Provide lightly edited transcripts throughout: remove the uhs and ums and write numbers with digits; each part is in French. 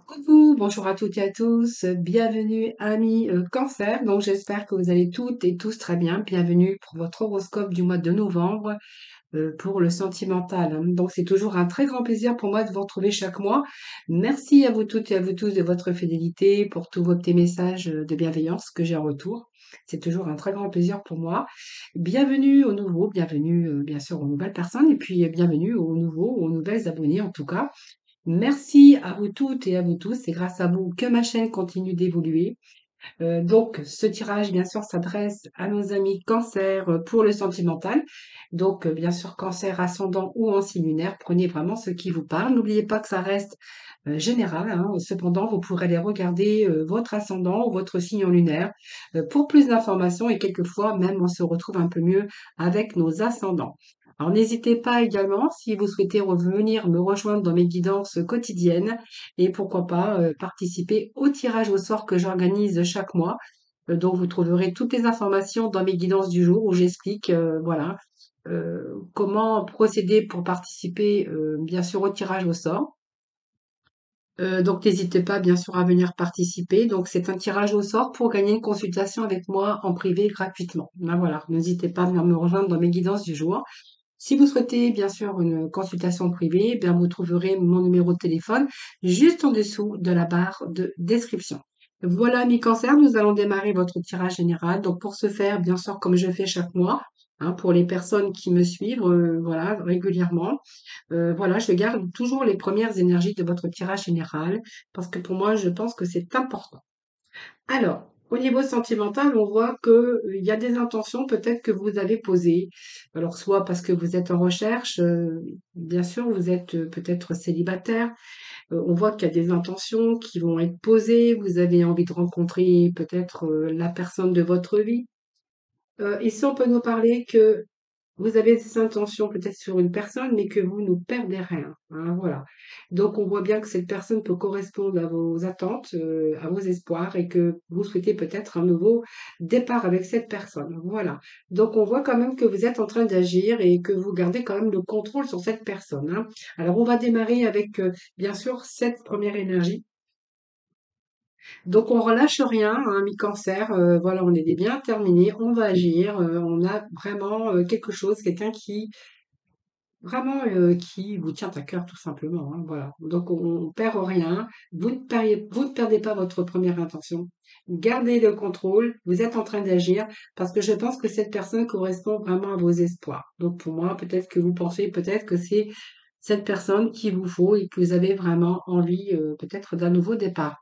Coucou, bonjour à toutes et à tous, bienvenue amis Cancer. Donc j'espère que vous allez toutes et tous très bien. Bienvenue pour votre horoscope du mois de novembre pour le sentimental, hein. Donc c'est toujours un très grand plaisir pour moi de vous retrouver chaque mois. Merci à vous toutes et à vous tous de votre fidélité pour tous vos petits messages de bienveillance que j'ai en retour. C'est toujours un très grand plaisir pour moi. Bienvenue aux nouveaux, bienvenue bien sûr aux nouvelles personnes et puis bienvenue aux nouveaux, aux nouvelles abonnés en tout cas. Merci à vous toutes et à vous tous. C'est grâce à vous que ma chaîne continue d'évoluer. Donc, ce tirage, bien sûr, s'adresse à nos amis Cancer pour le sentimental. Donc, bien sûr, Cancer ascendant ou en signe lunaire, prenez vraiment ce qui vous parle. N'oubliez pas que ça reste général, hein. Cependant, vous pourrez aller regarder votre ascendant ou votre signe en lunaire pour plus d'informations et quelquefois même on se retrouve un peu mieux avec nos ascendants. Alors n'hésitez pas également si vous souhaitez revenir me rejoindre dans mes guidances quotidiennes et pourquoi pas participer au tirage au sort que j'organise chaque mois. Donc vous trouverez toutes les informations dans mes guidances du jour où j'explique voilà comment procéder pour participer bien sûr au tirage au sort. Donc n'hésitez pas bien sûr à venir participer. Donc c'est un tirage au sort pour gagner une consultation avec moi en privé gratuitement. Ben voilà, n'hésitez pas à venir me rejoindre dans mes guidances du jour. Si vous souhaitez bien sûr une consultation privée, bien vous trouverez mon numéro de téléphone juste en dessous de la barre de description. Voilà, mi cancer, nous allons démarrer votre tirage général. Donc pour ce faire, bien sûr, comme je fais chaque mois, hein, pour les personnes qui me suivent, voilà, régulièrement, voilà, je garde toujours les premières énergies de votre tirage général parce que pour moi, je pense que c'est important. Alors, au niveau sentimental, on voit que il y a des intentions peut-être que vous avez posées. Alors, soit parce que vous êtes en recherche, bien sûr, vous êtes peut-être célibataire. On voit qu'il y a des intentions qui vont être posées. Vous avez envie de rencontrer peut-être la personne de votre vie. Ici, on peut nous parler que vous avez des intentions peut-être sur une personne, mais que vous ne perdez rien, hein, voilà. Donc on voit bien que cette personne peut correspondre à vos attentes, à vos espoirs et que vous souhaitez peut-être un nouveau départ avec cette personne, voilà. Donc on voit quand même que vous êtes en train d'agir et que vous gardez quand même le contrôle sur cette personne, hein. Alors on va démarrer avec, bien sûr, cette première énergie. Donc on relâche rien, hein, mi-cancer, voilà, on est bien terminé, on va agir, on a vraiment quelque chose, quelqu'un qui vraiment, qui vous tient à cœur tout simplement, hein, voilà. Donc on perd rien, vous ne perdez pas votre première intention. Gardez le contrôle, vous êtes en train d'agir parce que je pense que cette personne correspond vraiment à vos espoirs. Donc pour moi, peut-être que vous pensez peut-être que c'est cette personne qu'il vous faut et que vous avez vraiment envie, peut-être d'un nouveau départ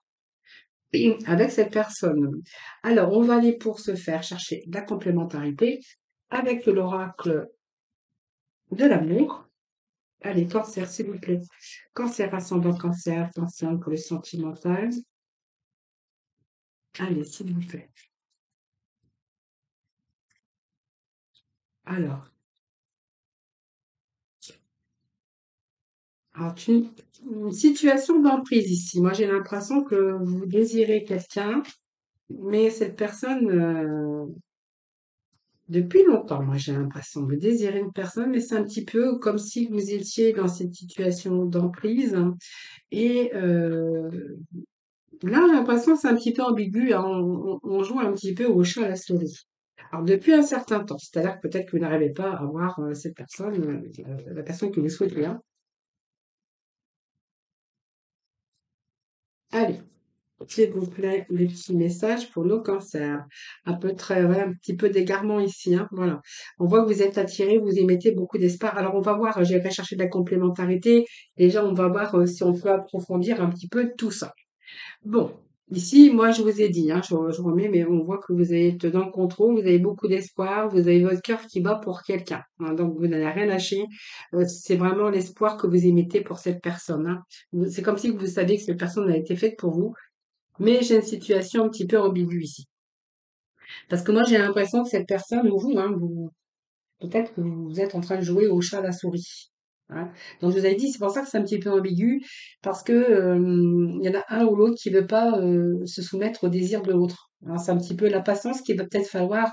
avec cette personne. Alors on va aller pour ce faire chercher la complémentarité avec l'oracle de l'amour. Allez, cancer, s'il vous plaît. Cancer, ascendant cancer, attention pour le sentimental. Allez, s'il vous plaît. Alors, une situation d'emprise ici. Moi, j'ai l'impression que vous désirez quelqu'un, mais cette personne, depuis longtemps, moi, j'ai l'impression, vous désirez une personne, mais c'est un petit peu comme si vous étiez dans cette situation d'emprise. Et là, j'ai l'impression que c'est un petit peu ambigu, hein. On joue un petit peu au chat à la souris. Alors, depuis un certain temps, c'est-à-dire que peut-être que vous n'arrivez pas à voir cette personne, la personne que vous souhaitez, hein. Allez, s'il vous plaît, les petits messages pour nos cancers. Un peu très, ouais, un petit peu d'égarement ici, hein, voilà. On voit que vous êtes attiré, vous émettez beaucoup d'espoir. Alors, on va voir, j'ai recherché de la complémentarité. Déjà, on va voir si on peut approfondir un petit peu tout ça. Bon, ici, moi, je vous ai dit, hein, je remets, mais on voit que vous êtes dans le contrôle, vous avez beaucoup d'espoir, vous avez votre cœur qui bat pour quelqu'un, hein, donc vous n'allez rien lâcher. C'est vraiment l'espoir que vous émettez pour cette personne, hein. C'est comme si vous saviez que cette personne a été faite pour vous, mais j'ai une situation un petit peu ambiguë ici. Parce que moi, j'ai l'impression que cette personne, ou vous, hein, peut-être que vous êtes en train de jouer au chat à la souris, hein. Donc je vous avais dit, c'est pour ça que c'est un petit peu ambigu, parce que il y en a un ou l'autre qui veut pas se soumettre au désir de l'autre, hein. C'est un petit peu la patience qu'il va peut-être falloir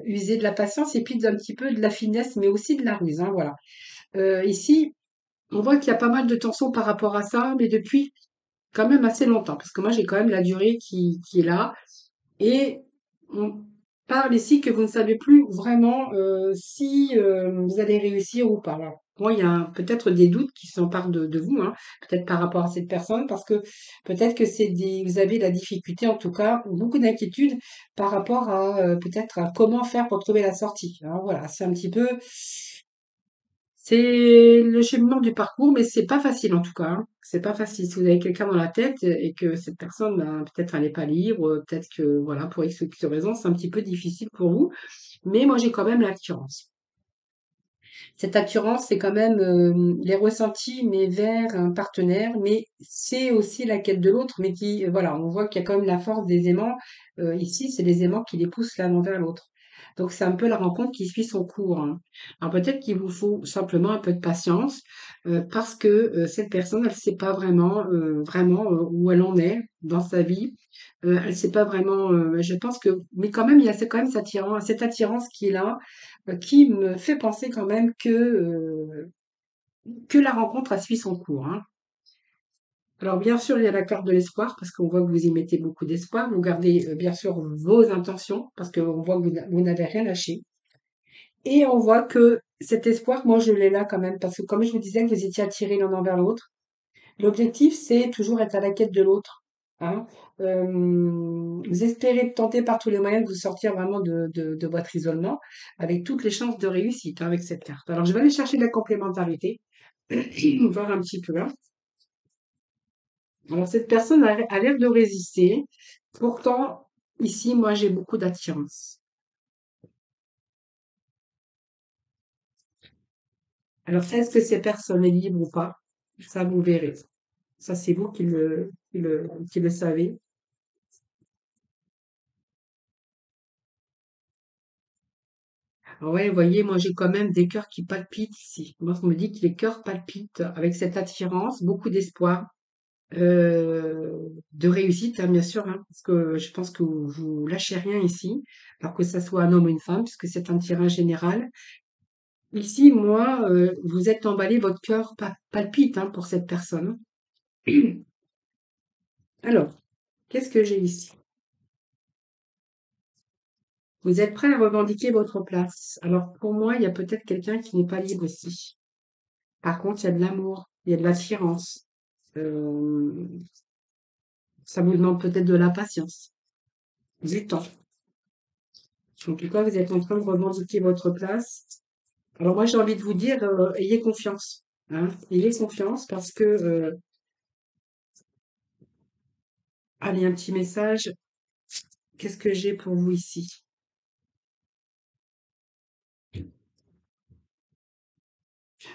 user de la patience et puis d'un petit peu de la finesse, mais aussi de la ruse, hein, voilà. Ici, on voit qu'il y a pas mal de tensions par rapport à ça, mais depuis quand même assez longtemps, parce que moi j'ai quand même la durée qui est là. Et on parle ici que vous ne savez plus vraiment si vous allez réussir ou pas. Alors, moi, il y a peut-être des doutes qui s'emparent de vous, hein, peut-être par rapport à cette personne, parce que peut-être que vous avez la difficulté, en tout cas, ou beaucoup d'inquiétudes par rapport à peut-être à comment faire pour trouver la sortie. Alors voilà, c'est un petit peu, c'est le cheminement du parcours, mais c'est pas facile en tout cas, hein. C'est pas facile. Si vous avez quelqu'un dans la tête et que cette personne, ben, peut-être elle n'est pas libre, peut-être que voilà, pour X ou X raison, c'est un petit peu difficile pour vous. Mais moi, j'ai quand même l'assurance. Cette assurance, c'est quand même les ressentis, mais vers un partenaire, mais c'est aussi la quête de l'autre, mais qui, voilà, on voit qu'il y a quand même la force des aimants. Ici, c'est les aimants qui les poussent l'un envers l'autre. Donc, c'est un peu la rencontre qui suit son cours, hein. Alors, peut-être qu'il vous faut simplement un peu de patience, parce que cette personne, elle ne sait pas vraiment où elle en est dans sa vie. Elle ne sait pas vraiment, je pense que, mais quand même, il y a quand même cette attirance qui est là, qui me fait penser quand même que la rencontre a suivi son cours, hein. Alors bien sûr, il y a la carte de l'espoir, parce qu'on voit que vous y mettez beaucoup d'espoir. Vous gardez bien sûr vos intentions, parce qu'on voit que vous n'avez rien lâché. Et on voit que cet espoir, moi je l'ai là quand même, parce que comme je vous disais, que vous étiez attirés l'un envers l'autre. L'objectif, c'est toujours être à la quête de l'autre, hein. Vous espérez tenter par tous les moyens de vous sortir vraiment de votre isolement, avec toutes les chances de réussite, hein, avec cette carte. Alors, je vais aller chercher de la complémentarité, voir un petit peu, hein. Alors, cette personne a l'air de résister. Pourtant, ici, moi, j'ai beaucoup d'attirance. Alors, est-ce que cette personne est libre ou pas? Ça, vous verrez. Ça, c'est vous qui le savez. Ah ouais, vous voyez, moi j'ai quand même des cœurs qui palpitent ici. Moi, on me dit que les cœurs palpitent avec cette attirance, beaucoup d'espoir, de réussite, hein, bien sûr, hein, parce que je pense que vous lâchez rien ici, alors que ça soit un homme ou une femme, puisque c'est un tirage général. Ici, moi, vous êtes emballé, votre cœur palpite, hein, pour cette personne. Alors, qu'est-ce que j'ai ici? Vous êtes prêt à revendiquer votre place. Alors, pour moi, il y a peut-être quelqu'un qui n'est pas libre ici. Par contre, il y a de l'amour, il y a de l'attirance. Euh, Ça vous demande peut-être de la patience, du temps. En tout cas, vous êtes en train de revendiquer votre place. Alors moi, j'ai envie de vous dire, ayez confiance, hein. Ayez confiance parce que, allez, un petit message. Qu'est-ce que j'ai pour vous ici?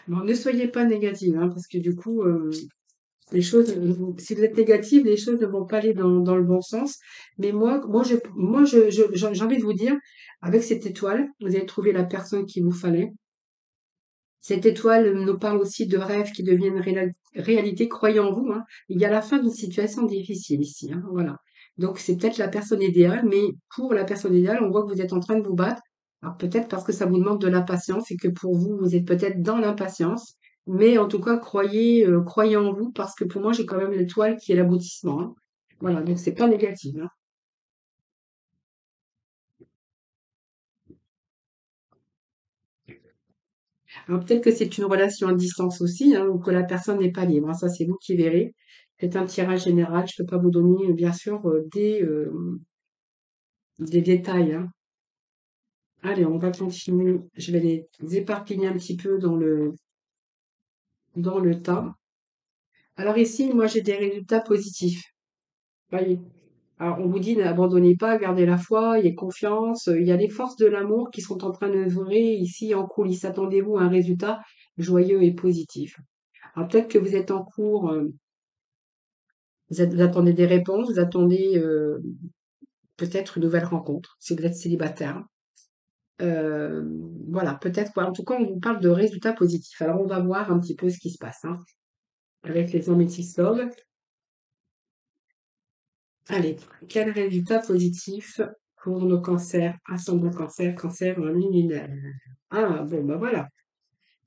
Bon, ne soyez pas négative, hein, parce que du coup, les choses, si vous êtes négative, les choses ne vont pas aller dans le bon sens. Mais j'ai envie de vous dire, avec cette étoile, vous avez trouvé la personne qu'il vous fallait. Cette étoile nous parle aussi de rêves qui deviennent réalité. Croyez en vous, hein. Il y a la fin d'une situation difficile ici, hein, voilà. Donc c'est peut-être la personne idéale, mais pour la personne idéale, on voit que vous êtes en train de vous battre. Alors peut-être parce que ça vous demande de la patience et que pour vous, vous êtes peut-être dans l'impatience. Mais en tout cas, croyez en vous parce que pour moi, j'ai quand même l'étoile qui est l'aboutissement, hein. Voilà, donc c'est pas négatif, hein. Alors peut-être que c'est une relation à distance aussi, hein, ou que la personne n'est pas libre, hein. Ça, c'est vous qui verrez. C'est un tirage général. Je peux pas vous donner, bien sûr, des détails, hein. Allez, on va continuer. Je vais les éparpiller un petit peu dans le tas. Alors ici, moi, j'ai des résultats positifs. Voyez. Alors, on vous dit n'abandonnez pas, gardez la foi, ayez confiance. Il y a les forces de l'amour qui sont en train d'œuvrer ici en coulisses. Attendez-vous à un résultat joyeux et positif. Alors peut-être que vous êtes en cours, vous attendez des réponses, vous attendez peut-être une nouvelle rencontre, si vous êtes célibataire. Euh, voilà, peut-être, en tout cas, on vous parle de résultats positifs. Alors, on va voir un petit peu ce qui se passe, hein, avec les Amethyst Love. Allez, quel résultat positif pour nos cancers, ascendant cancer, cancer lunaire. Ah, bon, bah voilà.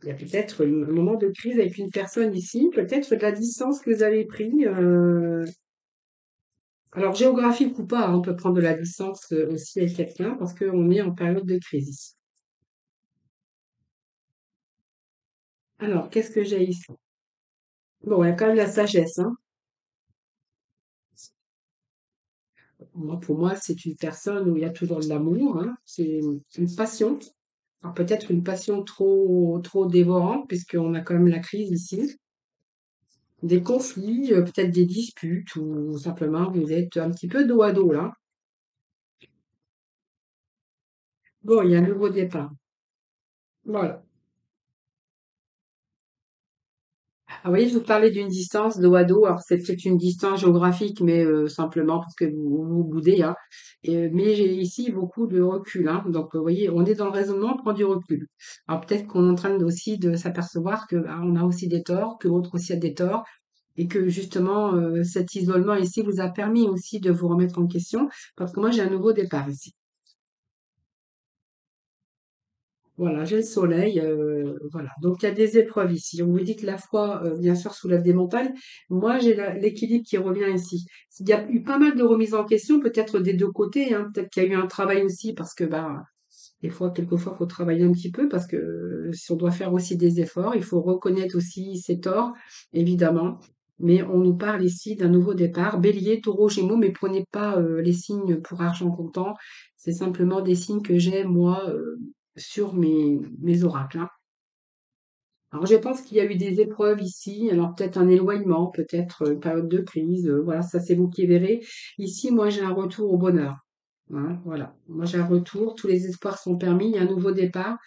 Il y a peut-être un moment de crise avec une personne ici, peut-être de la distance que vous avez pris. Alors géographique ou pas, hein, on peut prendre de la distance aussi avec quelqu'un parce qu'on est en période de crise ici. Alors, qu'est-ce que j'ai ici? Bon, il y a quand même la sagesse, hein. Moi, pour moi, c'est une personne où il y a toujours de l'amour, hein. C'est une passion. Alors peut-être une passion trop dévorante, puisqu'on a quand même la crise ici. Des conflits, peut-être des disputes, ou simplement vous êtes un petit peu dos à dos là. Bon, il y a un nouveau départ. Voilà. Ah, vous voyez, je vous parlais d'une distance dos à dos. Alors, c'est peut-être une distance géographique, mais simplement parce que vous vous boudez, hein. Mais j'ai ici beaucoup de recul, hein. Donc, vous voyez, on est dans le raisonnement, on prend du recul. Alors, peut-être qu'on est en train aussi de s'apercevoir que on a aussi des torts, que l'autre aussi a des torts, et que justement, cet isolement ici vous a permis aussi de vous remettre en question, parce que moi, j'ai un nouveau départ ici. Voilà, j'ai le soleil, voilà. Donc il y a des épreuves ici. On vous dit que la foi, bien sûr, soulève des montagnes. Moi, j'ai l'équilibre qui revient ici. Il y a eu pas mal de remises en question, peut-être des deux côtés, hein. Peut-être qu'il y a eu un travail aussi, parce que bah, des fois, quelquefois, il faut travailler un petit peu, parce que si on doit faire aussi des efforts, il faut reconnaître aussi ses torts, évidemment. Mais on nous parle ici d'un nouveau départ. Bélier, taureau, gémeaux, mais prenez pas les signes pour argent comptant. C'est simplement des signes que j'ai, moi, sur mes oracles, hein. Alors, je pense qu'il y a eu des épreuves ici. Alors, peut-être un éloignement, peut-être une période de crise. Voilà, ça, c'est vous qui verrez. Ici, moi, j'ai un retour au bonheur, hein, voilà. Moi, j'ai un retour. Tous les espoirs sont permis. Il y a un nouveau départ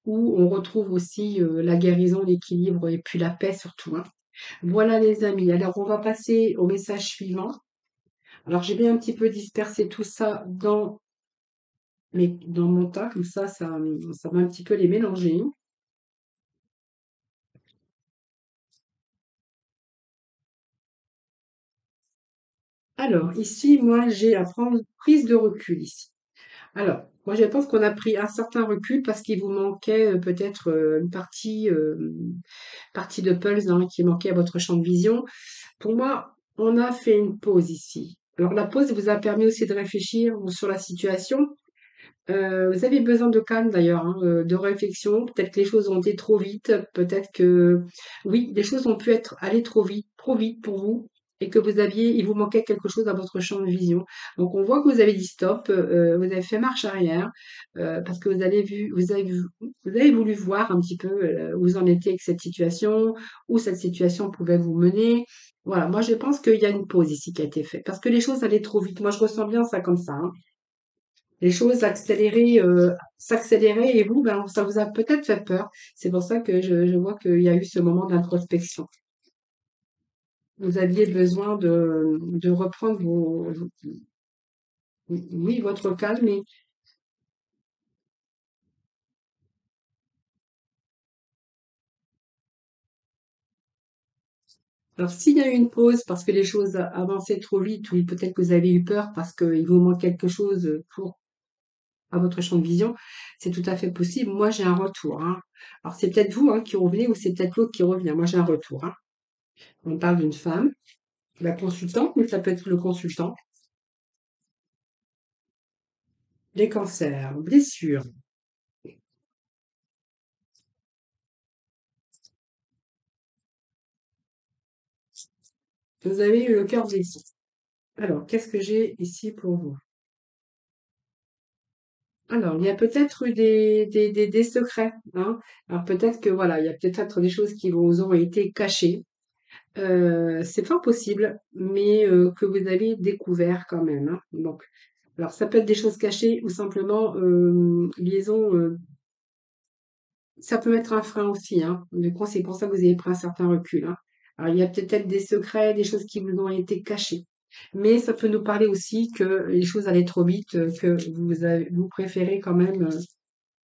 où on retrouve aussi la guérison, l'équilibre et puis la paix surtout, hein. Voilà, les amis. Alors, on va passer au message suivant. Alors, j'ai bien un petit peu dispersé tout ça dans mon tas. Comme ça va un petit peu les mélanger. Alors, ici, moi, j'ai à prendre prise de recul ici. Alors, moi, je pense qu'on a pris un certain recul parce qu'il vous manquait peut-être une partie de pulse, hein, qui manquait à votre champ de vision. Pour moi, on a fait une pause ici. Alors, la pause vous a permis aussi de réfléchir sur la situation. Vous avez besoin de calme d'ailleurs, hein, de réflexion. Peut-être que les choses ont été trop vite. Peut-être que oui, les choses ont pu être aller trop vite pour vous, et que il vous manquait quelque chose dans votre champ de vision. Donc on voit que vous avez dit stop, vous avez fait marche arrière, parce que vous avez voulu voir un petit peu où vous en étiez avec cette situation, où cette situation pouvait vous mener. Voilà, moi je pense qu'il y a une pause ici qui a été faite, parce que les choses allaient trop vite. Moi je ressens bien ça comme ça, hein. Les choses s'accéléraient et vous, ben, ça vous a peut-être fait peur. C'est pour ça que je vois qu'il y a eu ce moment d'introspection. Vous aviez besoin de reprendre oui, votre calme. Alors, s'il y a eu une pause parce que les choses avançaient trop vite, ou peut-être que vous avez eu peur parce qu'il vous manque quelque chose à votre champ de vision, c'est tout à fait possible. Moi, j'ai un retour, hein. Alors, c'est peut-être vous, hein, qui revenez, ou c'est peut-être l'autre qui revient. Moi, j'ai un retour, hein. On parle d'une femme, la consultante, mais ça peut être le consultant. Les cancers, blessures. Vous avez eu le cœur blessé. Alors, qu'est-ce que j'ai ici pour vous? Alors, il y a peut-être eu des secrets, hein. Alors, peut-être que voilà, il y a peut-être des choses qui vous ont été cachées. C'est fort possible, mais que vous avez découvert quand même, hein. Donc, alors ça peut être des choses cachées ou simplement liaison. Ça peut être un frein aussi, hein. Du coup, c'est pour ça que vous avez pris un certain recul, hein. Alors, il y a peut-être des secrets, des choses qui vous ont été cachées. Mais ça peut nous parler aussi que les choses allaient trop vite, que vous préférez quand même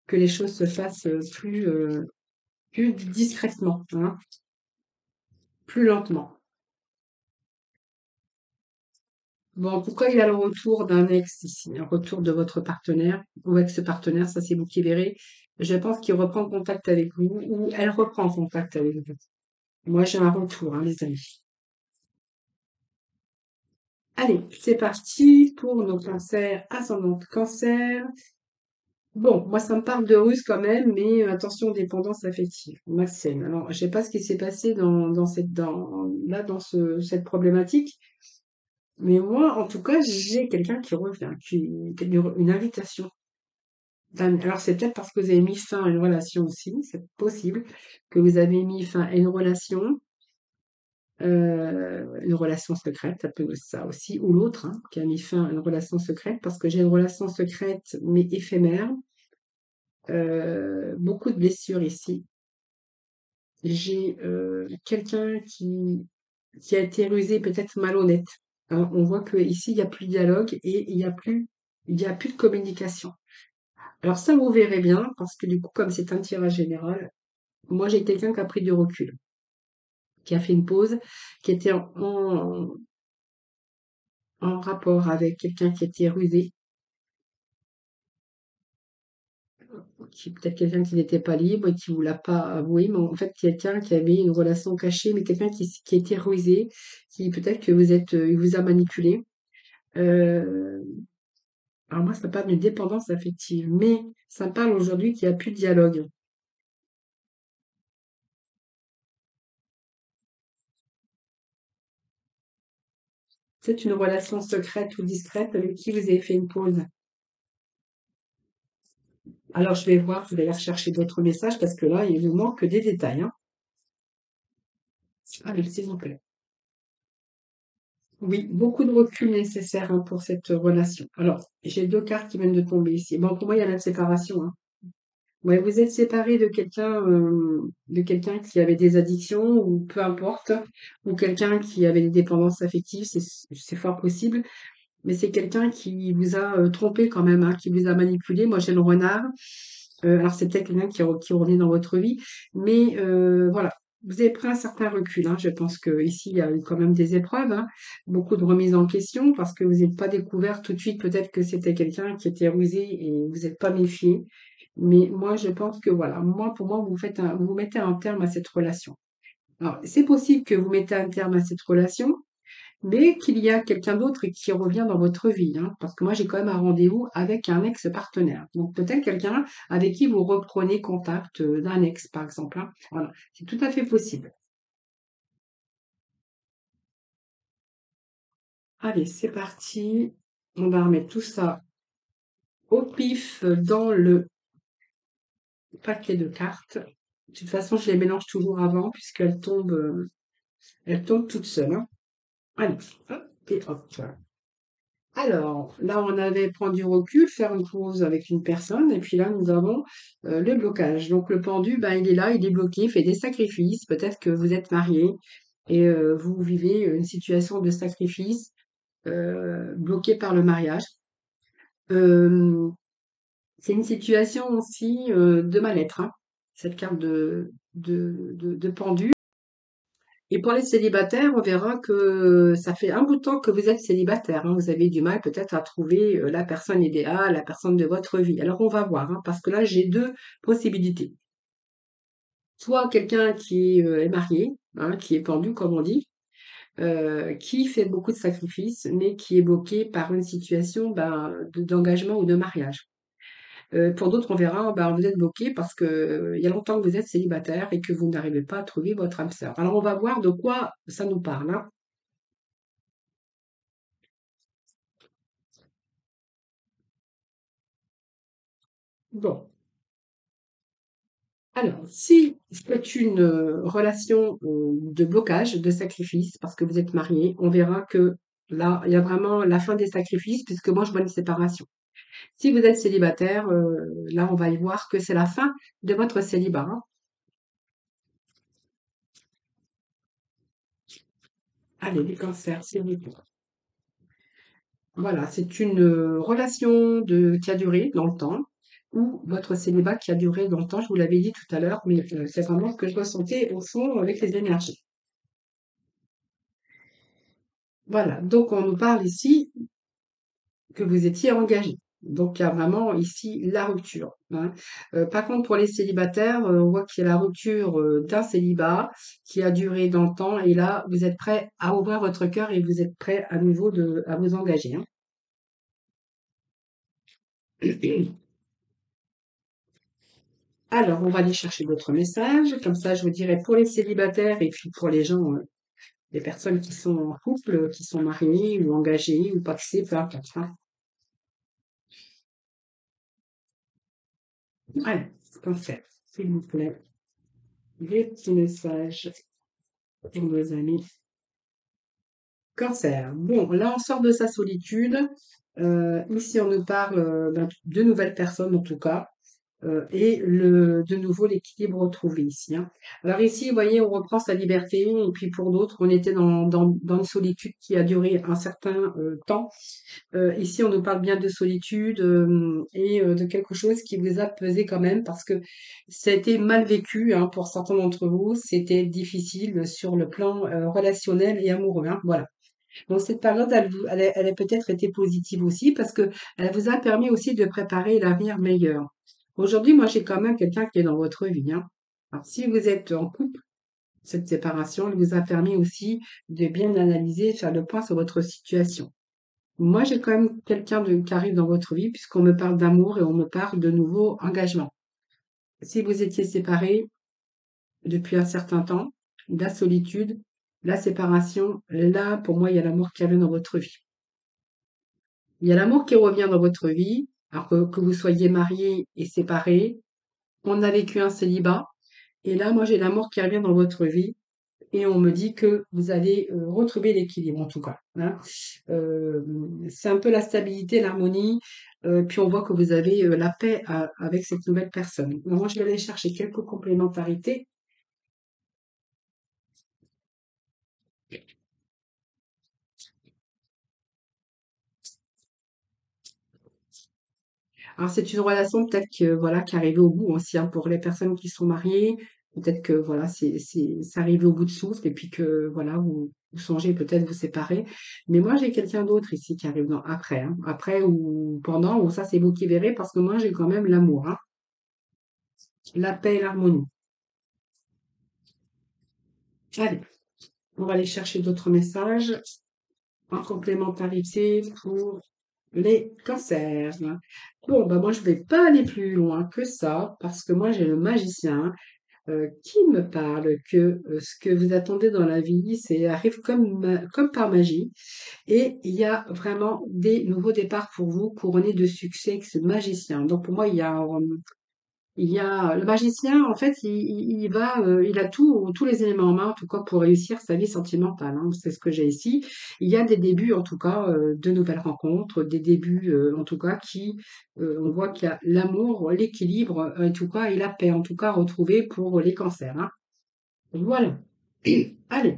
que les choses se fassent plus discrètement, hein, plus lentement. Bon, pourquoi il y a le retour d'un ex ici, un retour de votre partenaire ou ex-partenaire, ça c'est vous qui verrez. Je pense qu'il reprend contact avec vous ou elle reprend contact avec vous. Moi, j'ai un retour, hein, les amis. Allez, c'est parti pour nos cancers, ascendant cancer. Bon, moi, ça me parle de russe quand même, mais attention, dépendance affective, malsaine. Alors, je sais pas ce qui s'est passé dans cette problématique, mais moi, en tout cas, j'ai quelqu'un qui revient, une invitation. Alors, c'est peut-être parce que vous avez mis fin à une relation aussi, c'est possible que vous avez mis fin à une relation secrète, ça peut être ça aussi, ou l'autre, hein, qui a mis fin à une relation secrète, parce que j'ai une relation secrète, mais éphémère. Beaucoup de blessures ici. J'ai quelqu'un qui a été rusé, peut-être malhonnête. Hein, on voit que ici il y a plus de dialogue et il y a plus de communication. Alors ça, vous verrez bien, parce que du coup, comme c'est un tirage général, moi j'ai quelqu'un qui a pris du recul, qui a fait une pause, qui était en rapport avec quelqu'un qui était rusé, qui peut-être quelqu'un qui n'était pas libre et qui vous l'a pas avoué, mais en fait quelqu'un qui avait une relation cachée, mais quelqu'un qui était rusé, qui peut-être que il vous a manipulé. Euh, alors moi, ça parle d'une dépendance affective, mais ça parle aujourd'hui qu'il n'y a plus de dialogue. C'est une relation secrète ou discrète avec qui vous avez fait une pause. Alors je vais voir, je vais aller rechercher d'autres messages parce que là, il nous manque des détails, hein. Allez, s'il vous plaît. Oui, beaucoup de recul nécessaire, hein, pour cette relation. Alors, j'ai deux cartes qui viennent de tomber ici. Bon, pour moi, il y a la séparation, hein. Ouais, vous êtes séparé de quelqu'un qui avait des addictions ou peu importe, ou quelqu'un qui avait des dépendances affectives, c'est fort possible. Mais c'est quelqu'un qui vous a trompé quand même, hein, qui vous a manipulé. Moi, j'ai le renard. Alors, c'est peut-être quelqu'un qui revient dans votre vie, mais voilà. Vous avez pris un certain recul, hein. Je pense que ici il y a eu quand même des épreuves, hein, beaucoup de remises en question, parce que vous n'êtes pas découvert tout de suite peut-être que c'était quelqu'un qui était rusé et vous n'êtes pas méfié. Mais moi, je pense que voilà, moi, pour moi, vous mettez un terme à cette relation. Alors, c'est possible que vous mettez un terme à cette relation, mais qu'il y a quelqu'un d'autre qui revient dans votre vie, hein, parce que moi j'ai quand même un rendez-vous avec un ex-partenaire. Donc peut-être quelqu'un avec qui vous reprenez contact d'un ex, par exemple, hein. Voilà, c'est tout à fait possible. Allez, c'est parti. On va remettre tout ça au pif dans le paquet de cartes. De toute façon, je les mélange toujours avant puisqu'elles tombent toutes seules, hein. Allez, hop, et hop. Alors, là, on avait prendre du recul, faire une pause avec une personne, et puis là, nous avons le blocage. Donc, le pendu, ben, il est là, il est bloqué, il fait des sacrifices. Peut-être que vous êtes marié et vous vivez une situation de sacrifice bloqué par le mariage. Euh, c'est une situation aussi de mal-être, hein, cette carte de pendu. Et pour les célibataires, on verra que ça fait un bout de temps que vous êtes célibataire, hein. Vous avez du mal peut-être à trouver la personne idéale, la personne de votre vie. Alors on va voir, hein, parce que là j'ai deux possibilités. Soit quelqu'un qui est marié, hein, qui est pendu comme on dit, qui fait beaucoup de sacrifices, mais qui est bloqué par une situation ben, d'engagement ou de mariage. Pour d'autres, on verra, ben, vous êtes bloqué parce que il y a longtemps que vous êtes célibataire et que vous n'arrivez pas à trouver votre âme sœur. Alors on va voir de quoi ça nous parle, hein. Bon, alors, si c'est une relation de blocage, de sacrifice, parce que vous êtes mariés, on verra que là, il y a vraiment la fin des sacrifices, puisque moi, je vois une séparation. Si vous êtes célibataire, là, on va y voir que c'est la fin de votre célibat, hein. Allez, les cancers, s'il vous plaît. Voilà, c'est une relation qui a duré dans le temps, ou votre célibat qui a duré dans le temps, je vous l'avais dit tout à l'heure, mais c'est vraiment ce que je ressentais au fond avec les énergies. Voilà, donc on nous parle ici que vous étiez engagé. Donc, il y a vraiment ici la rupture, hein. Par contre, pour les célibataires, on voit qu'il y a la rupture d'un célibat qui a duré dans le temps. Et là, vous êtes prêt à ouvrir votre cœur et vous êtes prêt à nouveau à vous engager, hein. Alors, on va aller chercher d'autres messages. Comme ça, je vous dirai pour les célibataires et puis pour les gens, les personnes qui sont en couple, qui sont mariées ou engagées ou paxées, peu importe, hein. Allez, cancer, s'il vous plaît, des petits messages pour nos amis. Cancer. Bon, là, on sort de sa solitude. Ici, on nous parle de nouvelles personnes, en tout cas. De nouveau, l'équilibre retrouvé ici, hein. Alors ici, vous voyez, on reprend sa liberté. Et puis pour d'autres, on était dans une solitude qui a duré un certain temps. Ici, on nous parle bien de solitude de quelque chose qui vous a pesé quand même parce que ça a été mal vécu, hein, pour certains d'entre vous. C'était difficile sur le plan relationnel et amoureux, hein, voilà. Donc cette période, elle a peut-être été positive aussi parce que elle vous a permis aussi de préparer l'avenir meilleur. Aujourd'hui, moi, j'ai quand même quelqu'un qui est dans votre vie, hein. Alors, si vous êtes en couple, cette séparation, elle vous a permis aussi de bien analyser, faire le point sur votre situation. Moi, j'ai quand même qui arrive dans votre vie puisqu'on me parle d'amour et on me parle de nouveaux engagements. Si vous étiez séparés depuis un certain temps, la solitude, la séparation, là, pour moi, il y a l'amour qui revient dans votre vie. Il y a l'amour qui revient dans votre vie, alors que vous soyez mariés et séparés, on a vécu un célibat, et là, moi, j'ai l'amour qui revient dans votre vie, et on me dit que vous allez retrouver l'équilibre, en tout cas, hein. Euh, c'est un peu la stabilité, l'harmonie, puis on voit que vous avez la paix avec cette nouvelle personne. Moi, je vais aller chercher quelques complémentarités. Alors, c'est une relation peut-être que, voilà, qui est arrivée au bout aussi, hein, pour les personnes qui sont mariées. Peut-être que, voilà, c'est arrivé au bout de souffle et puis que, voilà, vous songez peut-être vous séparer. Mais moi, j'ai quelqu'un d'autre ici qui arrive après, hein. Après ou pendant, ou ça, c'est vous qui verrez parce que moi, j'ai quand même l'amour, hein. La paix et l'harmonie. Allez, on va aller chercher d'autres messages en complémentarité pour les cancers. Bon, bah, moi, je vais pas aller plus loin que ça parce que moi, j'ai le magicien qui me parle que ce que vous attendez dans la vie, c'est arrive comme par magie. Et il y a vraiment des nouveaux départs pour vous, couronnés de succès avec ce magicien. Donc pour moi, il y a le magicien, en fait, il a tous les éléments en main, en tout cas, pour réussir sa vie sentimentale, hein. C'est ce que j'ai ici. Il y a des débuts, en tout cas, de nouvelles rencontres, des débuts, en tout cas, on voit qu'il y a l'amour, l'équilibre, en tout cas, et la paix, en tout cas, retrouvée pour les cancers, hein. Voilà. Allez.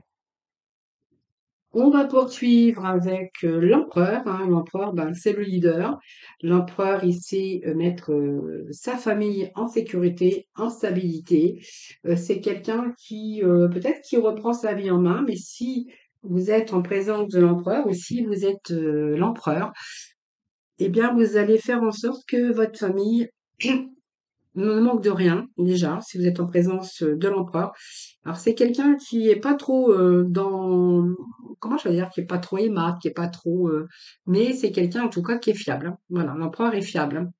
On va poursuivre avec l'empereur, hein. L'empereur, ben, c'est le leader. L'empereur, il sait mettre sa famille en sécurité, en stabilité. C'est quelqu'un qui, peut-être qui reprend sa vie en main, mais si vous êtes en présence de l'empereur ou si vous êtes l'empereur, eh bien, vous allez faire en sorte que votre famille ne manque de rien, déjà, si vous êtes en présence de l'empereur. Alors, c'est quelqu'un qui est pas trop comment je vais dire, qui est pas trop aimable, qui est pas trop, mais c'est quelqu'un, en tout cas, qui est fiable, hein. Voilà, l'empereur est fiable, hein.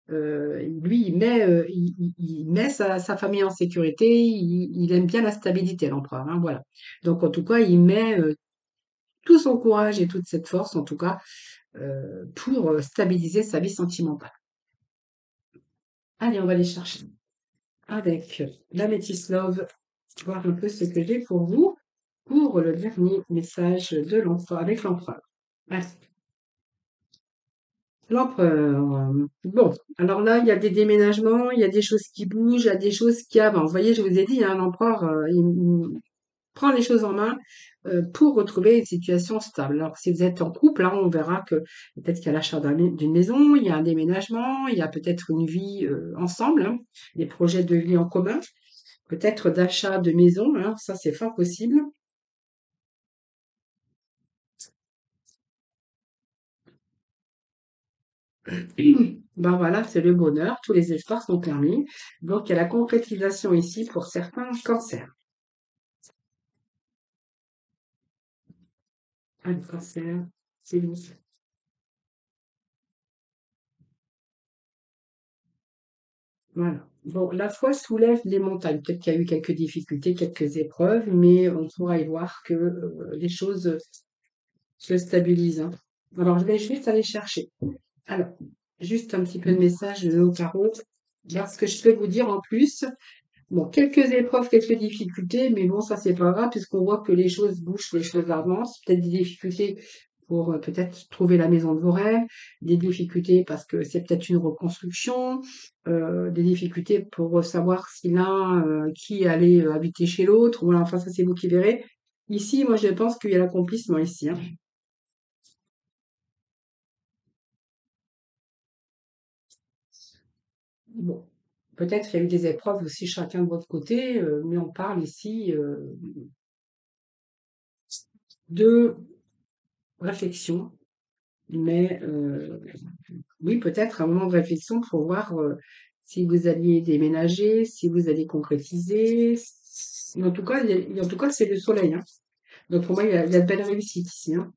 Lui, il met sa famille en sécurité, il aime bien la stabilité, l'empereur, hein, voilà. Donc, en tout cas, il met tout son courage et toute cette force, en tout cas, pour stabiliser sa vie sentimentale. Allez, on va aller chercher avec la Métis Love, voir un peu ce que j'ai pour vous pour le dernier message de l'empereur, avec l'empereur. Allez, l'empereur. Bon, alors là, il y a des déménagements, il y a des choses qui bougent, il y a des choses qui avancent. Vous voyez, je vous ai dit, hein, l'empereur, il prend les choses en main pour retrouver une situation stable. Alors, si vous êtes en couple, hein, on verra que peut-être qu'il y a l'achat d'une maison, il y a un déménagement, il y a peut-être une vie ensemble, hein, des projets de vie en commun, peut-être d'achat de maison, hein, ça c'est fort possible. Ben voilà, c'est le bonheur, tous les espoirs sont permis. Donc, il y a la concrétisation ici pour certains cancers. Ah, le cancer, c'est bon. Voilà. Bon, la foi soulève les montagnes. Peut-être qu'il y a eu quelques difficultés, quelques épreuves, mais on pourra y voir que les choses se stabilisent, hein. Alors, je vais juste aller chercher. Alors, juste un petit peu de message au carreau. Parce que je peux vous dire en plus, bon, quelques épreuves, quelques difficultés, mais bon, ça c'est pas grave puisqu'on voit que les choses bougent, les choses avancent. Peut-être des difficultés pour peut-être trouver la maison de vos rêves, des difficultés parce que c'est peut-être une reconstruction, des difficultés pour savoir si l'un qui allait habiter chez l'autre. Voilà, enfin ça c'est vous qui verrez. Ici, moi je pense qu'il y a l'accomplissement ici, hein. Bon, peut-être il y a eu des épreuves aussi chacun de votre côté, mais on parle ici de réflexion. Mais oui, peut-être un moment de réflexion pour voir si vous alliez déménager, si vous alliez concrétiser. En tout cas, en tout cas, c'est le soleil, hein. Donc pour moi, il y a de belles réussites ici, hein.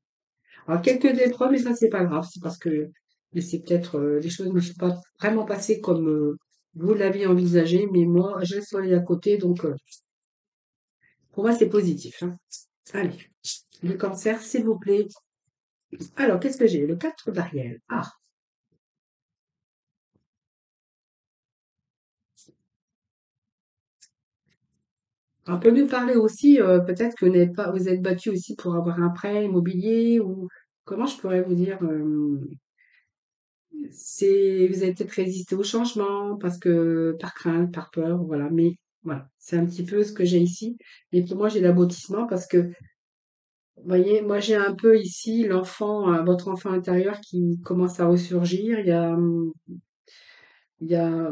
Alors quelques épreuves, mais ça c'est pas grave, c'est parce que mais c'est peut-être les choses ne sont pas vraiment passées comme vous l'aviez envisagé, mais moi j'ai le soleil à côté, donc pour moi c'est positif, hein. Allez, le cancer, s'il vous plaît. Alors qu'est-ce que j'ai? Le 4 d'Ariel. Ah. On peut nous parler aussi, peut-être que vous êtes battu aussi pour avoir un prêt immobilier ou comment je pourrais vous dire, vous avez peut-être résisté au changement parce que par crainte, par peur, voilà. Mais voilà, c'est un petit peu ce que j'ai ici. Et pour moi, j'ai l'aboutissement parce que, vous voyez, moi j'ai un peu ici l'enfant, votre enfant intérieur qui commence à ressurgir. Il y a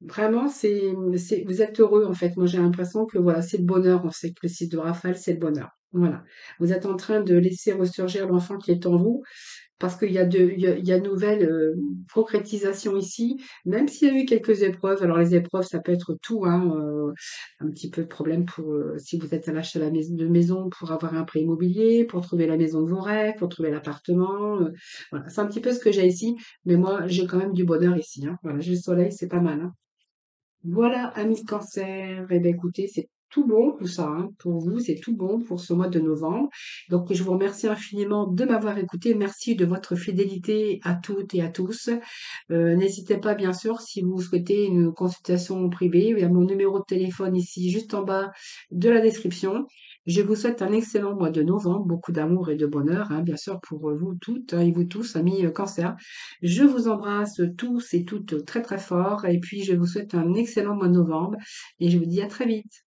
vraiment, vous êtes heureux en fait. Moi, j'ai l'impression que voilà, c'est le bonheur. On sait que le 6 de Rafale, c'est le bonheur. Voilà. Vous êtes en train de laisser ressurgir l'enfant qui est en vous parce il y a une nouvelle concrétisation ici, même s'il y a eu quelques épreuves. Alors les épreuves, ça peut être tout, hein, un petit peu de problème pour si vous êtes à l'achat de maison pour avoir un prêt immobilier, pour trouver la maison de vos rêves, pour trouver l'appartement. Voilà, c'est un petit peu ce que j'ai ici, mais moi j'ai quand même du bonheur ici, hein. Voilà, j'ai le soleil, c'est pas mal, hein. Voilà, amis cancer, eh bien, écoutez, c'est tout bon tout ça, hein, pour vous, c'est tout bon pour ce mois de novembre. Donc, je vous remercie infiniment de m'avoir écouté. Merci de votre fidélité à toutes et à tous. N'hésitez pas, bien sûr, si vous souhaitez une consultation privée, il y a mon numéro de téléphone ici, juste en bas de la description. Je vous souhaite un excellent mois de novembre, beaucoup d'amour et de bonheur, hein, bien sûr, pour vous toutes hein, et vous tous, amis cancer. Je vous embrasse tous et toutes très très fort et puis je vous souhaite un excellent mois de novembre et je vous dis à très vite.